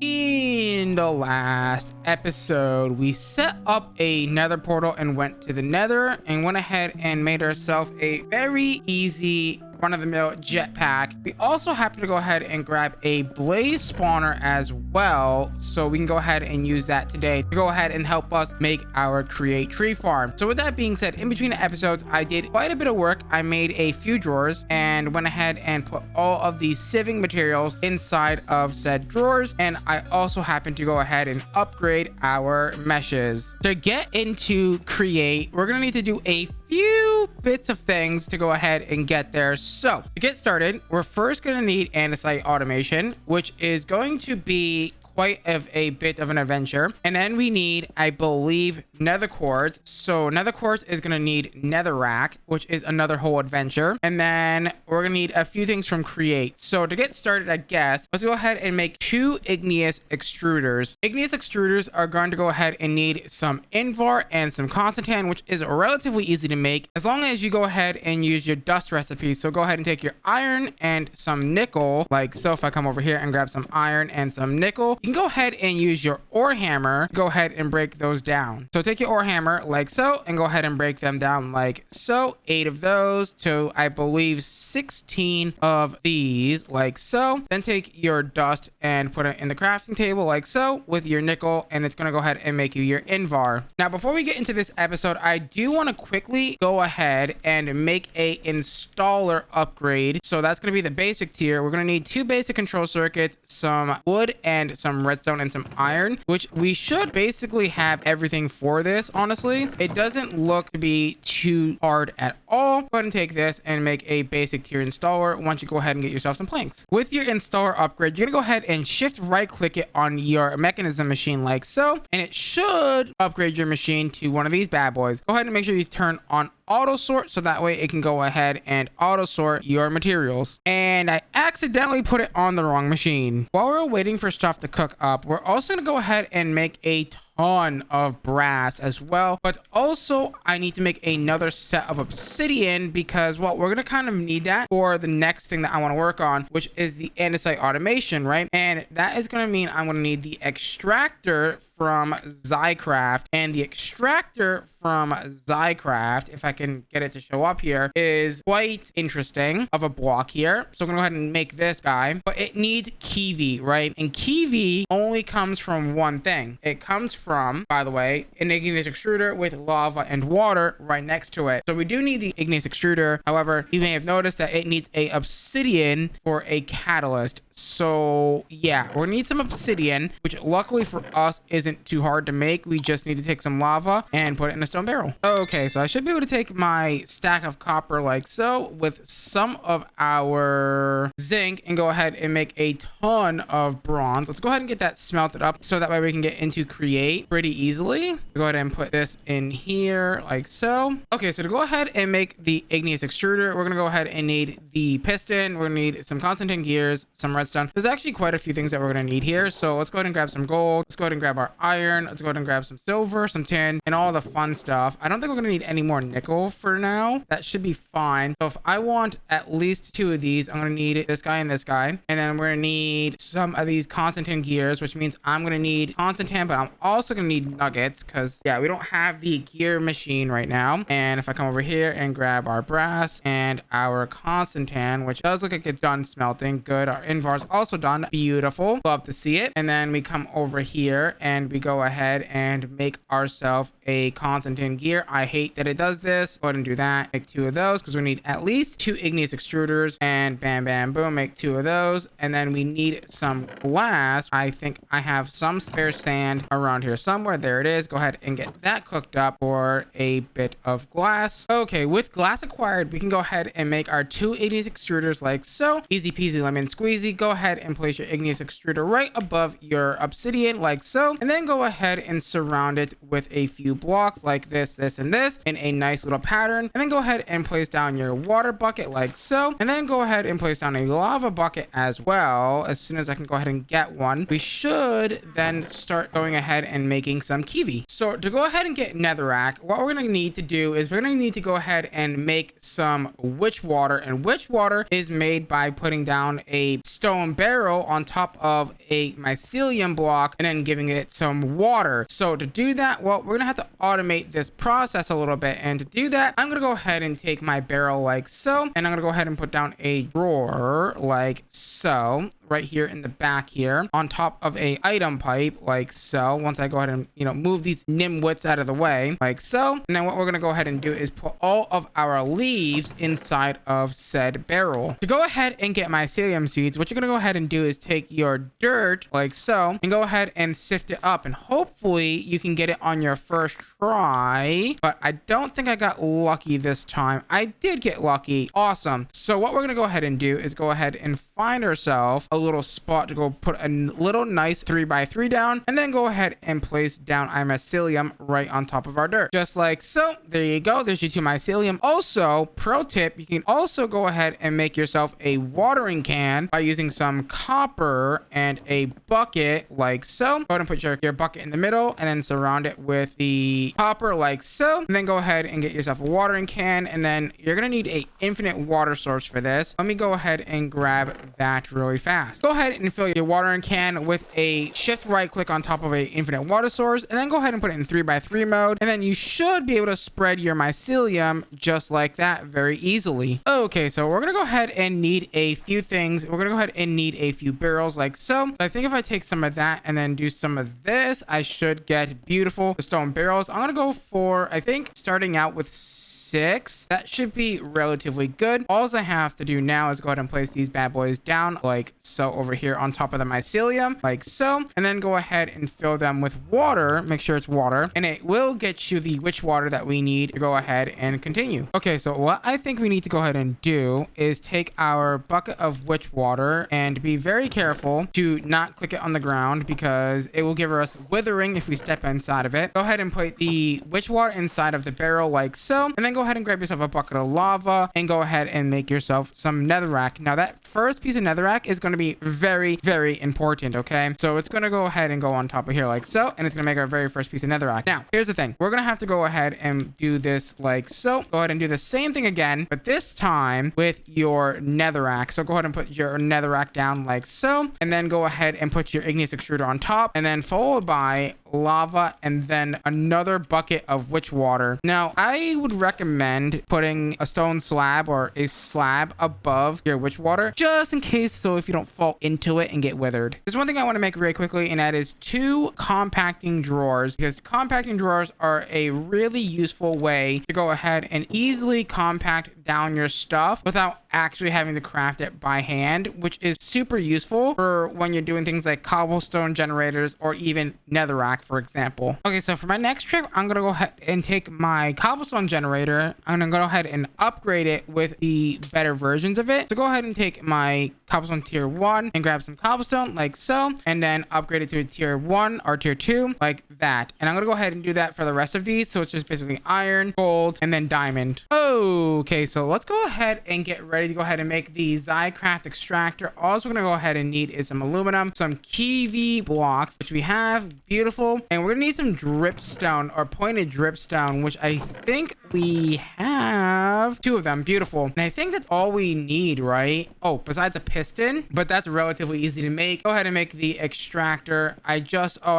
In the last episode, we set up a nether portal and went to the nether and went ahead and made ourselves a very easy run-of-the-mill jetpack. We also happen to go ahead and grab a blaze spawner as well, so we can go ahead and use that today to go ahead and help us make our create tree farm. So with that being said, in between the episodes, I did quite a bit of work. I made a few drawers and went ahead and put all of the sieving materials inside of said drawers, and I also happened to go ahead and upgrade our meshes. To get into create, we're gonna need to do a few bits of things to go ahead and get there. So to get started, we're first going to need andesite automation, which is going to be quite a bit of an adventure. And then we need, I believe, nether quartz. So nether quartz is going to need netherrack, which is another whole adventure. And then we're going to need a few things from create. So to get started, I guess, let's go ahead and make 2 igneous extruders. Igneous extruders are going to go ahead and need some invar and some constantan, which is relatively easy to make as long as you go ahead and use your dust recipe. So go ahead and take your iron and some nickel, like so. If I come over here and grab some iron and some nickel, you can go ahead and use your ore hammer, go ahead and break those down. So take your ore hammer like so and go ahead and break them down like so. 8 of those to, I believe, 16 of these like so. Then take your dust and put it in the crafting table like so with your nickel, and it's going to go ahead and make you your invar. Now, before we get into this episode, I do want to quickly go ahead and make a installer upgrade. So that's going to be the basic tier. We're going to need 2 basic control circuits, some wood and some redstone and some iron, which we should basically have everything for this. Honestly, it doesn't look to be too hard at all. Go ahead and take this and make a basic tier installer. Once you go ahead and get yourself some planks with your installer upgrade, you're gonna go ahead and shift right click it on your mechanism machine like so, and it should upgrade your machine to one of these bad boys. Go ahead and make sure you turn on auto sort so that way it can go ahead and auto sort your materials. And I accidentally put it on the wrong machine. While we're waiting for stuff to cook up, we're also gonna go ahead and make a ton of brass as well, but also I need to make another set of obsidian because, well, we're gonna kind of need that for the next thing that I want to work on, which is the andesite automation, right? And that is gonna mean I'm gonna need the extractor from ZCraft, and the extractor from ZCraft, if I can get it to show up here, is quite interesting of a block here. So I'm gonna go ahead and make this guy, but it needs kiwi, right? And kiwi only comes from one thing. It comes from, by the way, an igneous extruder with lava and water right next to it. So we do need the igneous extruder. However, you may have noticed that it needs a obsidian for a catalyst. So yeah, we're gonna need some obsidian, which luckily for us isn't too hard to make. We just need to take some lava and put it in a stone barrel. Okay, so I should be able to take my stack of copper like so with some of our zinc and go ahead and make a ton of bronze. Let's go ahead and get that smelted up so that way we can get into create pretty easily. Go ahead and put this in here like so. Okay, so to go ahead and make the igneous extruder, we're gonna go ahead and need the piston. We're gonna need some constantan gears, some redstone. There's actually quite a few things that we're gonna need here. So let's go ahead and grab some gold. Let's go ahead and grab our iron. Let's go ahead and grab some silver, some tin, and all the fun stuff. I don't think we're gonna need any more nickel for now. That should be fine. So if I want at least 2 of these, I'm gonna need this guy and this guy, and then we're gonna need some of these constantan gears, which means I'm gonna need constantan, but I'm also gonna need nuggets because, yeah, we don't have the gear machine right now. And if I come over here and grab our brass and our constantan, which does look like it's done smelting, good. Our invar's also done, beautiful, love to see it. And then we come over here and we go ahead and make ourselves a constantan gear. I hate that it does this. Go ahead and do that. Make 2 of those because we need at least 2 igneous extruders, and bam, bam, boom, make 2 of those. And then we need some glass. I think I have some spare sand around here somewhere. There it is. Go ahead and get that cooked up for a bit of glass. Okay, with glass acquired, we can go ahead and make our 2 igneous extruders like so. Easy peasy lemon squeezy. Go ahead and place your igneous extruder right above your obsidian like so, and then go ahead and surround it with a few blocks like this, this, and this in a nice little pattern. And then go ahead and place down your water bucket like so, and then go ahead and place down a lava bucket as well. As soon as I can go ahead and get one, we should then start going ahead and and making some kiwi. So to go ahead and get netherrack, what we're going to need to do is we're going to need to go ahead and make some witch water, and witch water is made by putting down a stone barrel on top of a mycelium block and then giving it some water. So to do that, well, we're gonna have to automate this process a little bit, and to do that, I'm gonna go ahead and take my barrel like so, and I'm gonna go ahead and put down a drawer like so right here in the back here on top of a item pipe like so. Once I go ahead and, you know, move these nimwits out of the way like so, and then what we're gonna go ahead and do is put all of our leaves inside of said barrel. To go ahead and get mycelium seeds, what you're gonna go ahead and do is take your dirt like so and go ahead and sift it up, and hopefully you can get it on your first try, but I don't think I got lucky this time. I did get lucky. Awesome. So what we're gonna go ahead and do is go ahead and find ourselves a little spot to go put a little nice 3x3 down, and then go ahead and place down our mycelium right on top of our dirt, just like so. There you go. There's your 2 mycelium. Also, pro tip, you can also go ahead and make yourself a watering can by using some copper and a bucket like so. Go ahead and put your bucket in the middle and then surround it with the copper like so, and then go ahead and get yourself a watering can, and then you're gonna need a infinite water source for this. Let me go ahead and grab that really fast. Go ahead and fill your watering can with a shift right click on top of a infinite water source, and then go ahead and put it in 3x3 mode, and then you should be able to spread your mycelium just like that very easily. Okay, so we're gonna go ahead and need a few things. We're gonna go ahead and need a few barrels like so. I think if I take some of that and then do some of this, I should get beautiful stone barrels. I'm gonna go for, I think, starting out with 6. That should be relatively good. All I have to do now is go ahead and place these bad boys down like so over here on top of the mycelium like so, and then go ahead and fill them with water. Make sure it's water, and it will get you the witch water that we need to go ahead and continue. Okay, so what I think we need to go ahead and do is take our bucket of witch water and be very careful to not click it on the ground, because it will give us withering if we step inside of it. Go ahead and put the witch water inside of the barrel like so, and then go ahead and grab yourself a bucket of lava and go ahead and make yourself some netherrack. Now that first piece of netherrack is going to be very, very important. Okay, so it's going to go ahead and go on top of here like so, and it's going to make our very first piece of netherrack. Now here's the thing, we're going to have to go ahead and do this like so. Go ahead and do the same thing again, but this time with your netherrack. So go ahead and put your netherrack down like so, and then go ahead and put your igneous extruder on top, and then followed by lava, and then another bucket of witch water. Now I would recommend putting a stone slab or a slab above your witch water, just in case, so if you don't fall into it and get withered. There's one thing I want to make very quickly, and that is 2 compacting drawers, because compacting drawers are a really useful way to go ahead and easily compact down your stuff without actually having to craft it by hand, which is super useful for when you're doing things like cobblestone generators or even netherrack, for example. Okay, so for my next trick, I'm gonna go ahead and take my cobblestone generator. I'm gonna go ahead and upgrade it with the better versions of it. So go ahead and take my cobblestone tier 1 and grab some cobblestone like so, and then upgrade it to a tier 1 or tier 2 like that. And I'm gonna go ahead and do that for the rest of these. So it's just basically iron, gold, and then diamond. Okay, so let's go ahead and get ready to go ahead and make the ZCraft extractor. All we're gonna go ahead and need is some aluminum, some kiwi blocks, which we have, beautiful, and we're gonna need some dripstone or pointed dripstone, which I think we have 2 of them, beautiful. And I think that's all we need, right? Oh, besides a piston, but that's relatively easy to make. Go ahead and make the extractor. I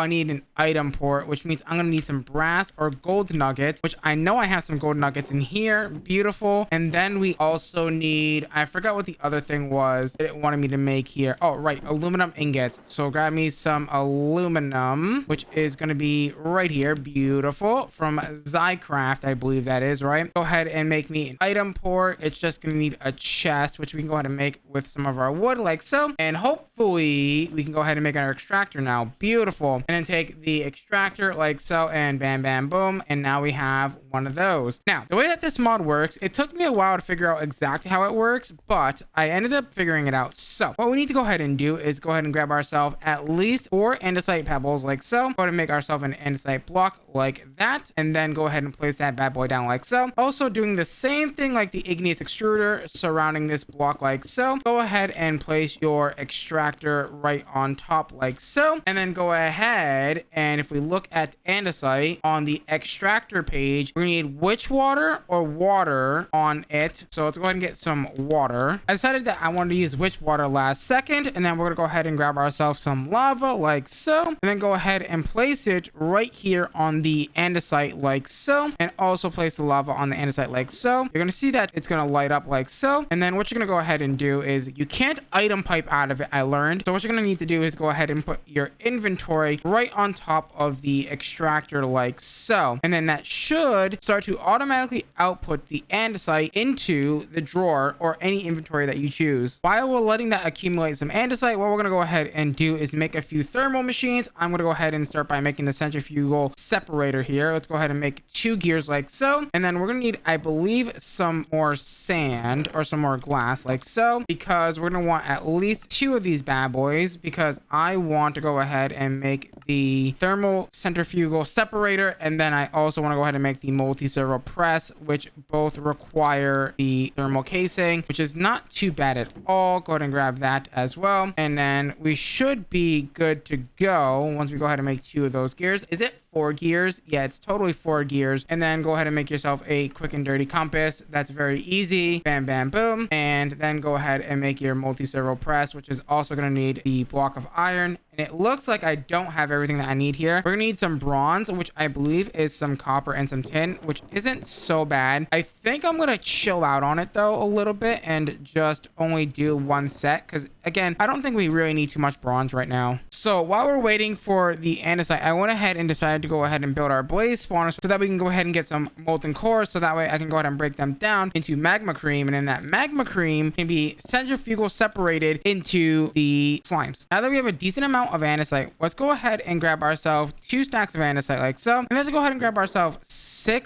need an item port, which means I'm gonna need some brass or gold nuggets, which I know I have some gold nuggets in here, beautiful. And then we also need, I forgot what the other thing was that it wanted me to make here. Oh, right, aluminum ingots. So grab me some aluminum, which is going to be right here, beautiful, from ZCraft, I believe that is, right? Go ahead and make me an item port. It's just going to need a chest, which we can go ahead and make with some of our wood like so, and hopefully we can go ahead and make our extractor now, beautiful. And then take the extractor like so, and bam, bam, boom, and now we have one of those. Now the way that this mod works, it took me a while to figure out exactly how it works, but I ended up figuring it out. So what we need to go ahead and do is go ahead and grab ourselves at least 4 andesite pebbles like so. Go ahead and make ourselves an andesite block like that, and then go ahead and place that bad boy down like so. Also doing the same thing like the igneous extruder surrounding this block like so. Go ahead and place your extractor right on top like so, and then go ahead and if we look at andesite on the extractor page, we're gonna need witch water or water on it. So let's go ahead and get some water. I decided that I wanted to use witch water last second, and then we're gonna go ahead and grab ourselves some lava like so, and then go ahead and place it right here on the andesite like so, and also place the lava on the andesite like so. You're gonna see that it's gonna light up like so, and then what you're gonna go ahead and do is you can't item pipe out of it, I learned. So what you're gonna need to do is go ahead and put your inventory right on top of the extractor like so, and then that should start to automatically output the andesite into the drawer or any inventory that you choose. While we're letting that accumulate some andesite, what we're gonna go ahead and do is make a few thermal machines. I'm gonna go ahead and start by making the centrifugal separator here. Let's go ahead and make 2 gears like so, and then we're gonna need, I believe, some more sand or some more glass like so, because we're gonna want at least 2 of these bad boys, because I want to go ahead and make the thermal centrifugal separator, and then I also want to go ahead and make the multi-servo press, which both require the thermal casing, which is not too bad at all. Go ahead and grab that as well, and then we should be good to go once we go ahead and make 2 of those gears. Is it 4 gears? Yeah, it's totally 4 gears. And then go ahead and make yourself a quick and dirty compass. That's very easy. Bam, bam, boom. And then go ahead and make your multi-servo press, which is also going to need the block of iron. And it looks like I don't have everything that I need here. We're gonna need some bronze, which I believe is some copper and some tin, which isn't so bad. I think I'm gonna chill out on it though a little bit and just only do 1 set, because again, I don't think we really need too much bronze right now. So while we're waiting for the andesite, I went ahead and decided to go ahead and build our blaze spawner so that we can go ahead and get some molten cores, so that way I can go ahead and break them down into magma cream, and then that magma cream can be centrifugal separated into the slimes. Now that we have a decent amount of andesite, let's go ahead and grab ourselves 2 stacks of andesite like so, and let's go ahead and grab ourselves 2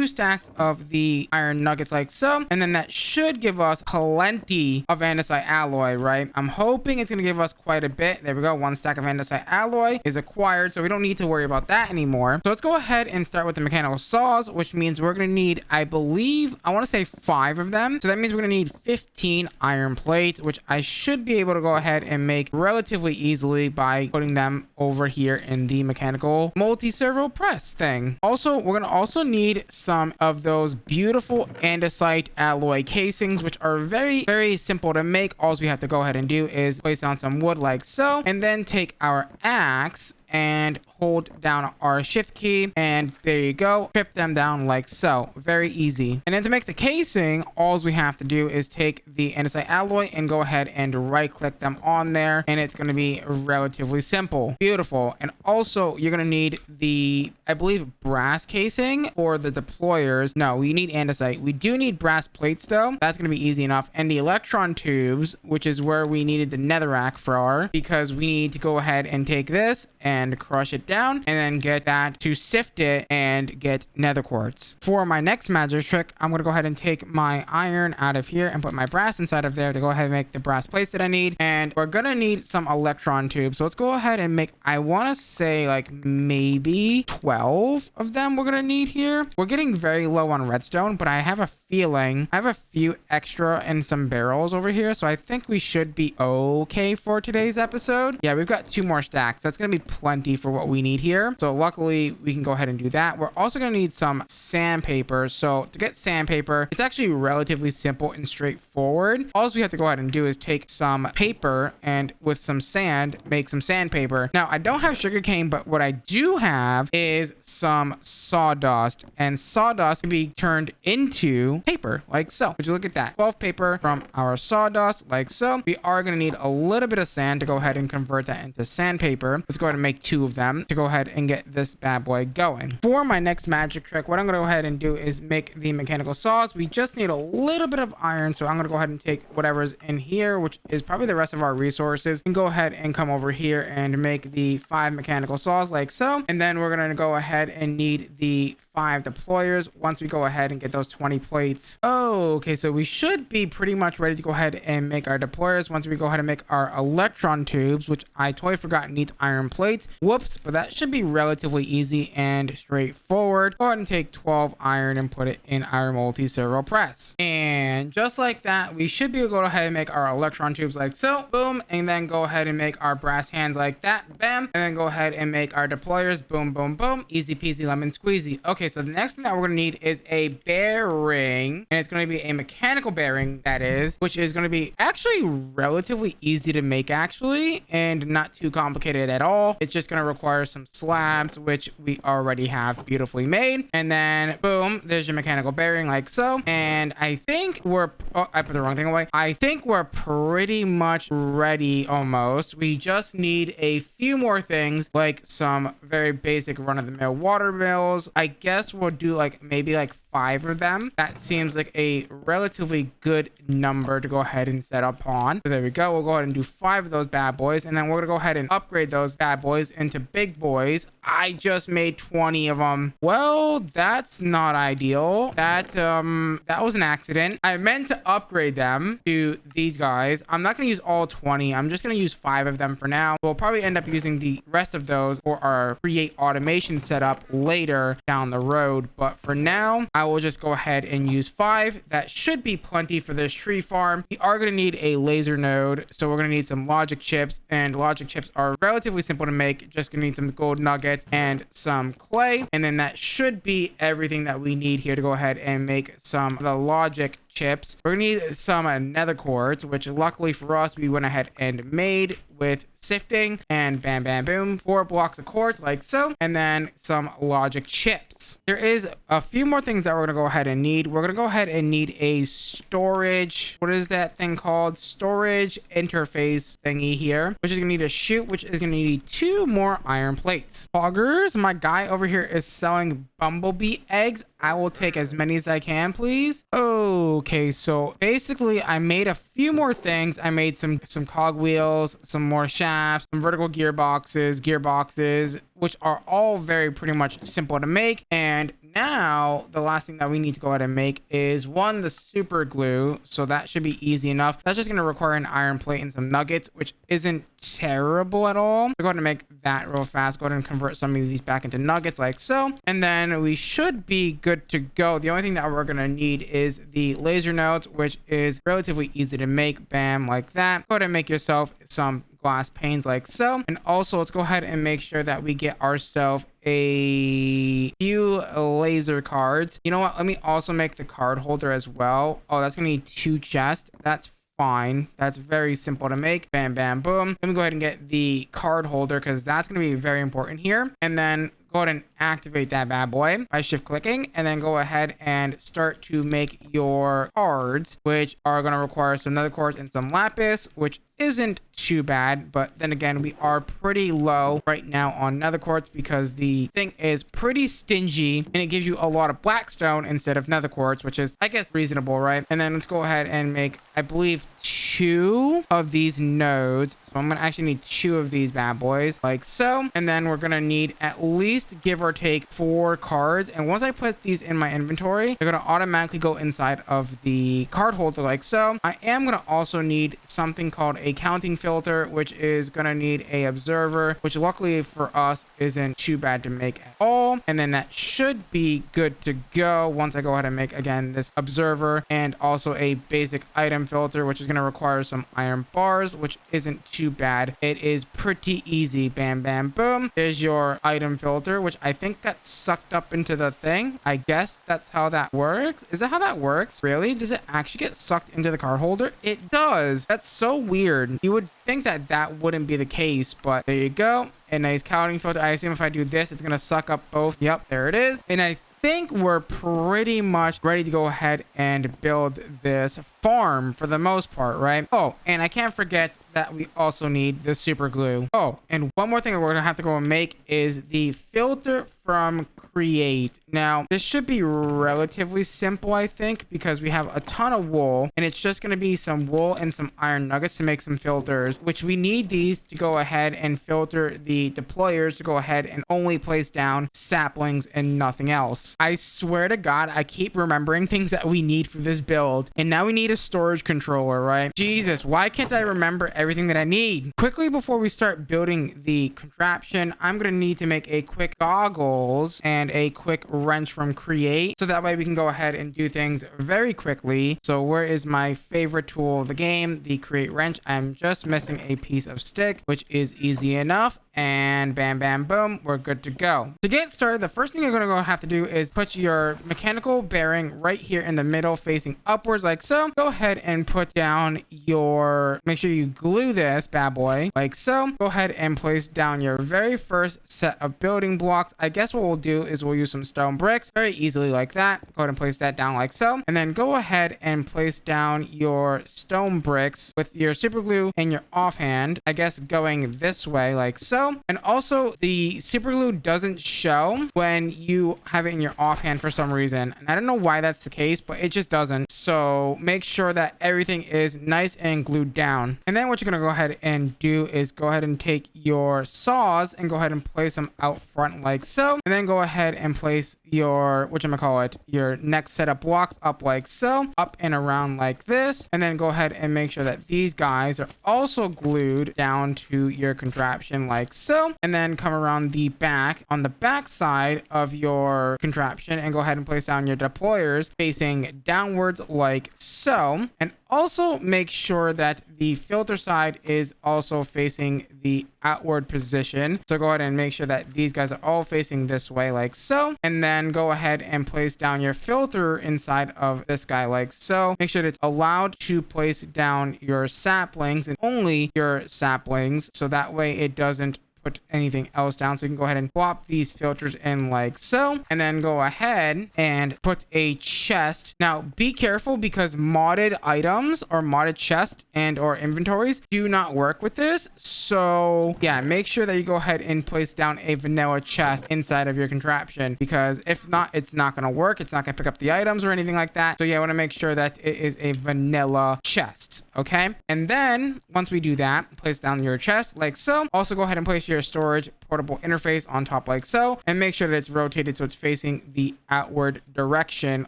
stacks of the iron nuggets like so, and then that should give us plenty of andesite alloy, right? I'm hoping it's gonna give us quite a bit. There we go. 1 stack of andesite alloy is acquired, so we don't need to worry about that anymore. So let's go ahead and start with the mechanical saws, which means we're gonna need, I believe, I want to say 5 of them. So that means we're gonna need 15 iron plates, which I should be able to go ahead and make relatively easily by putting them over here in the mechanical multi-servo press thing. Also, we're gonna also need some of those beautiful andesite alloy casings, which are very, very simple to make. All we have to go ahead and do is place on some wood like so, and then take our axe and hold down our shift key, and there you go, strip them down like so. Very easy. And then to make the casing, all we have to do is take the andesite alloy and go ahead and right click them on there, and it's going to be relatively simple. Beautiful. And also you're going to need the, I believe, brass casing for the deployers. No, we need andesite. We do need brass plates though. That's going to be easy enough. And the electron tubes, which is where we needed the netherrack for, because we need to go ahead and take this and crush it down, and then get that to sift it and get nether quartz. For my next magic trick, I'm going to go ahead and take my iron out of here and put my brass inside of there to go ahead and make the brass plates that I need. And we're going to need some electron tubes. So let's go ahead and make, I want to say like maybe 12 of them we're going to need here. We're getting very low on redstone, but I have a feeling I have a few extra and some barrels over here. So I think we should be okay for today's episode. Yeah, we've got 2 more stacks. That's going to be plenty for what we need here. So luckily we can go ahead and do that. We're also going to need some sandpaper. So to get sandpaper, it's actually relatively simple and straightforward. All we have to go ahead and do is take some paper and with some sand, make some sandpaper. Now I don't have sugarcane, but what I do have is some sawdust, and sawdust can be turned into paper like so. Would you look at that? 12 paper from our sawdust like so. We are going to need a little bit of sand to go ahead and convert that into sandpaper. Let's go ahead and make 2 of them to go ahead and get this bad boy going. For my next magic trick, what I'm going to go ahead and do is make the mechanical saws. We just need a little bit of iron, so I'm going to go ahead and take whatever's in here, which is probably the rest of our resources, and go ahead and come over here and make the 5 mechanical saws like so. And then we're going to go ahead and need the 5 deployers once we go ahead and get those 20 plates. Oh, okay, so we should be pretty much ready to go ahead and make our deployers once we go ahead and make our electron tubes, which I totally forgot needs iron plates. Whoops, but that should be relatively easy and straightforward. Go ahead and take 12 iron and put it in our multi-servo press. And just like that, we should be able to go ahead and make our electron tubes like so. Boom. And then go ahead and make our brass hands like that. Bam. And then go ahead and make our deployers. Boom, boom, boom. Easy peasy lemon squeezy. Okay, so the next thing that we're going to need is a bearing. And it's going to be a mechanical bearing, that is, which is going to be actually relatively easy to make, actually, and not too complicated at all. It's just going to require some slabs, which we already have beautifully made. And then, boom, there's your mechanical bearing like so. And I think we're... Oh, I put the wrong thing away. I think we're pretty much ready almost. We just need a few more things, like some very basic run-of-the-mill water mills. I guess we'll do like maybe like 5 of them. That seems like a relatively good number to go ahead and set up on. So there we go. We'll go ahead and do 5 of those bad boys, and then we're gonna go ahead and upgrade those bad boys into big boys. I just made 20 of them. Well, that's not ideal. That was an accident. I meant to upgrade them to these guys. I'm not gonna use all 20. I'm just gonna use 5 of them for now. We'll probably end up using the rest of those for our create automation setup later down the road, but for now I will just go ahead and use 5. That should be plenty for this tree farm. We are going to need a laser node, so we're going to need some logic chips, and logic chips are relatively simple to make. Just going to need some gold nuggets and some clay, and then that should be everything that we need here to go ahead and make some of the logic chips. We're gonna need some nether quartz, which luckily for us we went ahead and made with sifting, and bam bam boom, 4 blocks of quartz like so, and then some logic chips. There is a few more things that we're gonna go ahead and need. We're gonna go ahead and need a storage, what is that thing called, storage interface thingy here, which is gonna need a chute, which is gonna need 2 more iron plates. Poggers, my guy over here is selling bumblebee eggs. I will take as many as I can, please. Okay, so basically I made a few more things. I made some cogwheels, some more shafts, some vertical gearboxes, which are all very pretty much simple to make. And now the last thing that we need to go ahead and make is the super glue. So that should be easy enough. That's just going to require an iron plate and some nuggets, which isn't terrible at all. So go ahead and make that real fast. Go ahead and convert some of these back into nuggets like so. And then we should be good to go. The only thing that we're going to need is the laser nodes, which is relatively easy to make. Bam, like that. Go ahead and make yourself some glass panes like so. And also let's go ahead and make sure that we get ourselves a few laser cards. You know what, let me also make the card holder as well. Oh, that's gonna need 2 chests. That's fine. That's very simple to make. Bam bam boom. Let me go ahead and get the card holder, because that's going to be very important here. And then go ahead and activate that bad boy by shift clicking, and then go ahead and start to make your cards, which are going to require some nether quartz and some lapis, which isn't too bad. But then again, we are pretty low right now on nether quartz because the thing is pretty stingy and it gives you a lot of blackstone instead of nether quartz, which is, I guess, reasonable, right? And then let's go ahead and make, I believe, 2 of these nodes. So I'm gonna actually need 2 of these bad boys like so. And then we're gonna need at least, give or take, 4 cards. And once I put these in my inventory, they're gonna automatically go inside of the card holder like so. I am gonna also need something called a counting filter, which is gonna need a observer, which luckily for us isn't too bad to make at all. And then that should be good to go once I go ahead and make, again, this observer, and also a basic item filter, which is gonna require some iron bars, which isn't too bad. It is pretty easy. Bam bam boom. There's your item filter, which I think got sucked up into the thing. I guess that's how that works. Is that how that works? Really? Does it actually get sucked into the card holder? It does. That's so weird. You would think that that wouldn't be the case, but there you go. A nice counting filter. I assume if I do this, it's gonna suck up both. Yep, there it is. And I think we're pretty much ready to go ahead and build this farm for the most part, right? Oh, and I can't forget that we also need the super glue. Oh, and one more thing that we're gonna have to go and make is the filter from create. Now, this should be relatively simple, I think, because we have a ton of wool, and it's just gonna be some wool and some iron nuggets to make some filters, which we need these to go ahead and filter the deployers to go ahead and only place down saplings and nothing else. I swear to God, I keep remembering things that we need for this build, and now we need a storage controller, right? Jesus, why can't I remember everything that I need? Quickly, before we start building the contraption, I'm gonna need to make a quick goggles and a quick wrench from create, so that way we can go ahead and do things very quickly. So where is my favorite tool of the game? The create wrench. I'm just missing a piece of stick, which is easy enough, and bam bam boom, we're good to go. To get started, the first thing you're gonna have to do is put your mechanical bearing right here in the middle facing upwards like so. Go ahead and put down your, make sure you glue this bad boy like so. Go ahead and place down your very first set of building blocks. I guess what we'll do is we'll use some stone bricks very easily like that. Go ahead and place that down like so, and then go ahead and place down your stone bricks with your super glue and your offhand, I guess going this way like so. And also the super glue doesn't show when you have it in your offhand for some reason, and I don't know why that's the case, but it just doesn't. So make sure that everything is nice and glued down. And then what you're gonna go ahead and do is go ahead and take your saws and go ahead and place them out front like so, and then go ahead and place your whatchamacallit, your next set of blocks up like so, up and around like this, and then go ahead and make sure that these guys are also glued down to your contraption like so, and then come around the back on the back side of your contraption and go ahead and place down your deployers facing downwards like so, and also make sure that the filter side is also facing the outward position. So go ahead and make sure that these guys are all facing this way like so, and then go ahead and place down your filter inside of this guy like so. Make sure that it's allowed to place down your saplings and only your saplings, so that way it doesn't put anything else down. So you can go ahead and plop these filters in like so, and then go ahead and put a chest. Now be careful, because modded items or modded chests and or inventories do not work with this. So yeah, make sure that you go ahead and place down a vanilla chest inside of your contraption, because if not, it's not going to work. It's not going to pick up the items or anything like that. So yeah, I want to make sure that it is a vanilla chest. Okay, and then once we do that, place down your chest like so. Also go ahead and place your storage portable interface on top like so, and make sure that it's rotated so it's facing the outward direction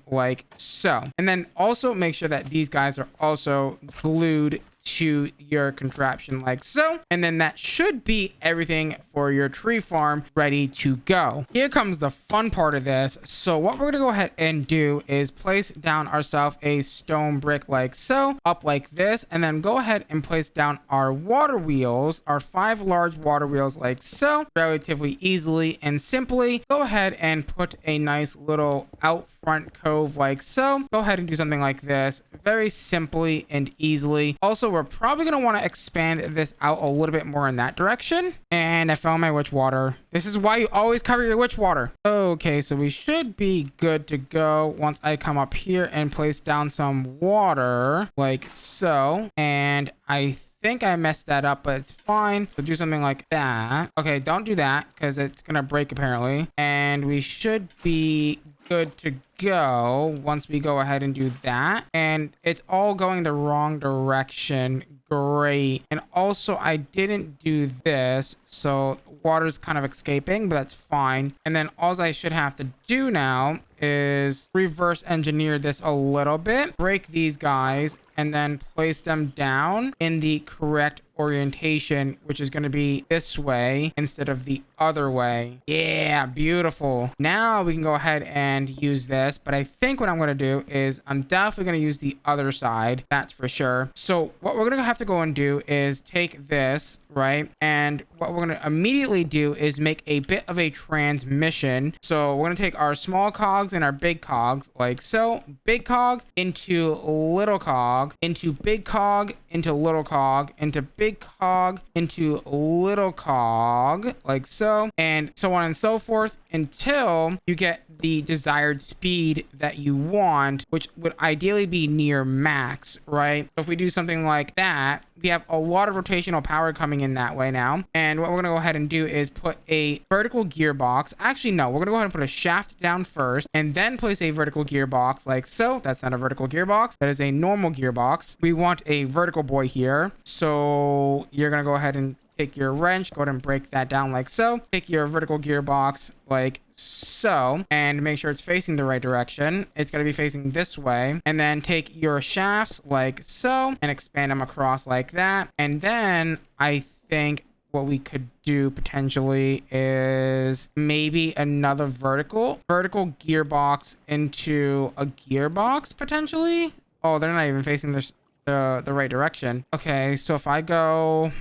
like so. And then also make sure that these guys are also glued to your contraption like so, and then that should be everything for your tree farm ready to go. Here comes the fun part of this. So what we're gonna go ahead and do is place down ourselves a stone brick like so, up like this, and then go ahead and place down our water wheels, our 5 large water wheels like so, relatively easily and simply. Go ahead and put a nice little out front cove like so. Go ahead and do something like this very simply and easily. Also, we're probably going to want to expand this out a little bit more in that direction. And I found my witch water. This is why you always cover your witch water. Okay, so we should be good to go once I come up here and place down some water like so. And I think I messed that up, but it's fine. So do something like that. Okay, don't do that because it's gonna break apparently. And we should be good to go once we go ahead and do that. And it's all going the wrong direction. Great. And also I didn't do this, so water's kind of escaping, but that's fine. And then all I should have to do now is reverse engineer this a little bit, break these guys, and then place them down in the correct orientation, which is going to be this way instead of the other way. Yeah, beautiful. Now we can go ahead and use this, but I think what I'm going to do is I'm definitely going to use the other side. That's for sure. So what we're going to have to go and do is take this, right? And what we're going to immediately do is make a bit of a transmission. So we're going to take our small cogs and our big cogs like so. Big cog into little cog into big cog into little cog, into big cog, into little cog, like so, and so on and so forth until you get the desired speed that you want, which would ideally be near max, right? So if we do something like that, we have a lot of rotational power coming in that way now. And what we're gonna go ahead and do is put a vertical gearbox. Actually, no, we're gonna go ahead and put a shaft down first and then place a vertical gearbox like so. That's not a vertical gearbox. That is a normal gearbox. We want a vertical boy here. So you're gonna go ahead and take your wrench, go ahead and break that down like so. Take your vertical gearbox like so, and make sure it's facing the right direction. It's going to be facing this way. And then take your shafts like so and expand them across like that. And then I think what we could do potentially is maybe another vertical gearbox into a gearbox potentially. Oh, they're not even facing this the right direction. Okay, so if I go,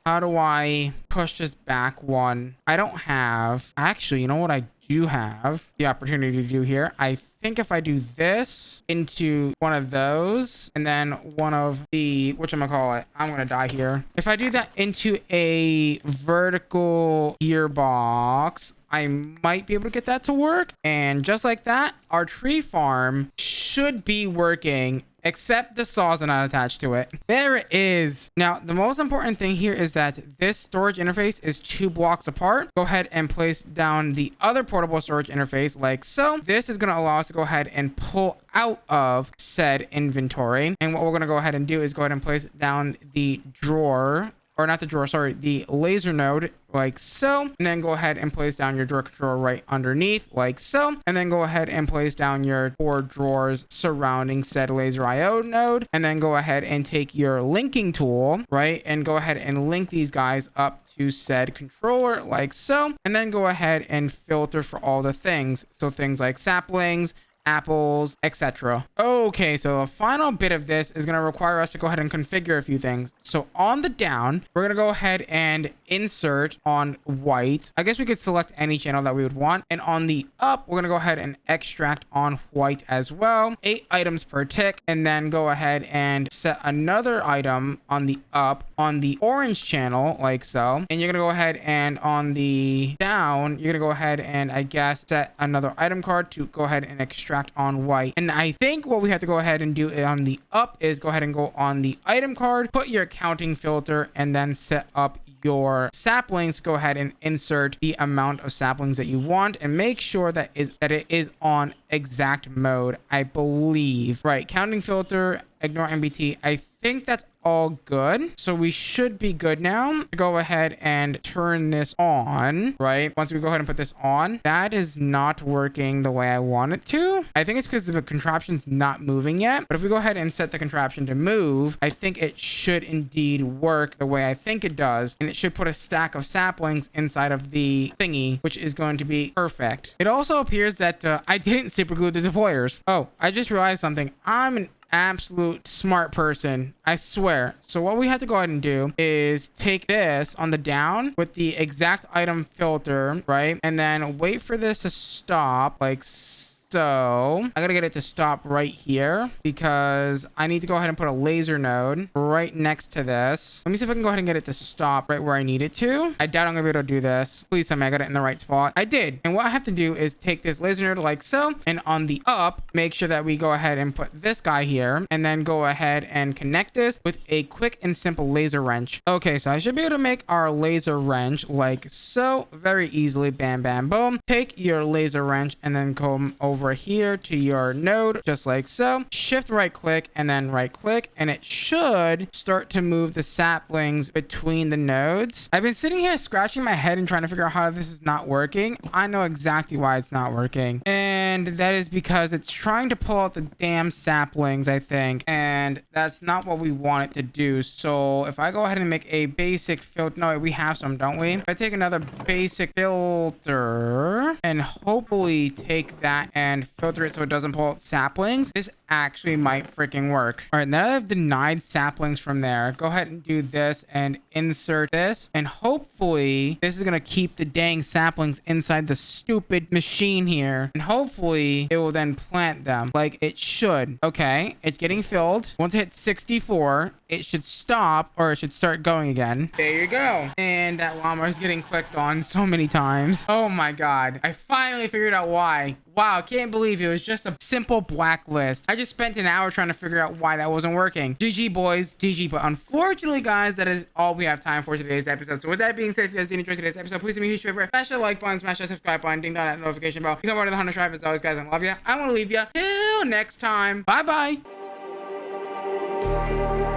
how do I push this back one? I don't have, actually, you know what I do have the opportunity to do here? I think if I do this into one of those and then one of the, whatchamacallit, I'm gonna die here. If I do that into a vertical gearbox, I might be able to get that to work. And just like that, our tree farm should be working, except the saws are not attached to it. There it is. Now, the most important thing here is that this storage interface is 2 blocks apart. Go ahead and place down the other portable storage interface like so. This is going to allow us to go ahead and pull out of said inventory. And what we're going to go ahead and do is go ahead and place down the drawer, or not the drawer, sorry, the laser node like so, and then go ahead and place down your drawer controller right underneath like so, and then go ahead and place down your 4 drawers surrounding said laser IO node, and then go ahead and take your linking tool, right, and go ahead and link these guys up to said controller like so, and then go ahead and filter for all the things, so things like saplings, apples, etc. Okay, so the final bit of this is going to require us to go ahead and configure a few things. So on the down, we're going to go ahead and insert on white. I guess we could select any channel that we would want. And on the up, we're going to go ahead and extract on white as well. 8 items per tick. And then go ahead and set another item on the up on the orange channel like so. And you're going to go ahead and on the down, you're going to go ahead and I guess set another item card to go ahead and extract on white. And I think what we have to go ahead and do on the up is go ahead and go on the item card, put your counting filter, and then set up your saplings. Go ahead and insert the amount of saplings that you want and make sure that it is on exact mode, I believe. Right, counting filter, ignore MBT. I think that's all good. So we should be good now to go ahead and turn this on, right? Once we go ahead and put this on, that is not working the way I want it to. I think it's because the contraption's not moving yet. But if we go ahead and set the contraption to move, I think it should indeed work the way I think it does. And it should put a stack of saplings inside of the thingy, which is going to be perfect. It also appears that I didn't super glue the deployers. Oh, I just realized something. I'm an absolute smart person, I swear. So what we have to go ahead and do is take this on the down with the exact item filter, right, and then wait for this to stop like so. I gotta get it to stop right here because I need to go ahead and put a laser node right next to this. Let me see if I can go ahead and get it to stop right where I need it to. I doubt I'm gonna be able to do this. Please tell me I got it in the right spot. I did. And what I have to do is take this laser node like so, and on the up, make sure that we go ahead and put this guy here, and then go ahead and connect this with a quick and simple laser wrench. Okay, so I should be able to make our laser wrench like so very easily. Bam, bam, boom. Take your laser wrench and then come over here to your node just like so. Shift right click and then right click, and it should start to move the saplings between the nodes. I've been sitting here scratching my head and trying to figure out how this is not working. I know exactly why it's not working, and that is because it's trying to pull out the damn saplings, I think, and that's not what we want it to do. So if I go ahead and make a basic filter, no, we have some, don't we? If I take another basic filter and hopefully take that and filter it so it doesn't pull out saplings, this actually might freaking work. All right, now that I've denied saplings from there, go ahead and do this and insert this, and hopefully this is gonna keep the dang saplings inside the stupid machine here, and hopefully it will then plant them like it should. Okay, it's getting filled. Once it hits 64, it should stop or it should start going again. There you go. And that llama is getting clicked on so many times. Oh my God. I finally figured out why. Wow, can't believe it was just a simple blacklist. I just spent an hour trying to figure out why that wasn't working. GG boys, GG. But unfortunately, guys, that is all we have time for today's episode. So with that being said, if you guys did enjoy today's episode, please do me a huge favor. Smash that like button, smash that subscribe button, ding dong that notification bell. Become part of the Hunter tribe. As always, guys, I love you. I want to leave you. Till next time. Bye-bye.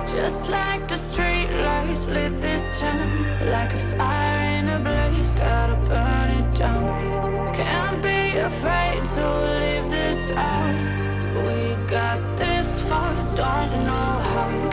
Just like the street lights lit this town, like a fire in a blaze, gotta burn it down. Can't be afraid to live this out. We got this far, don't know how.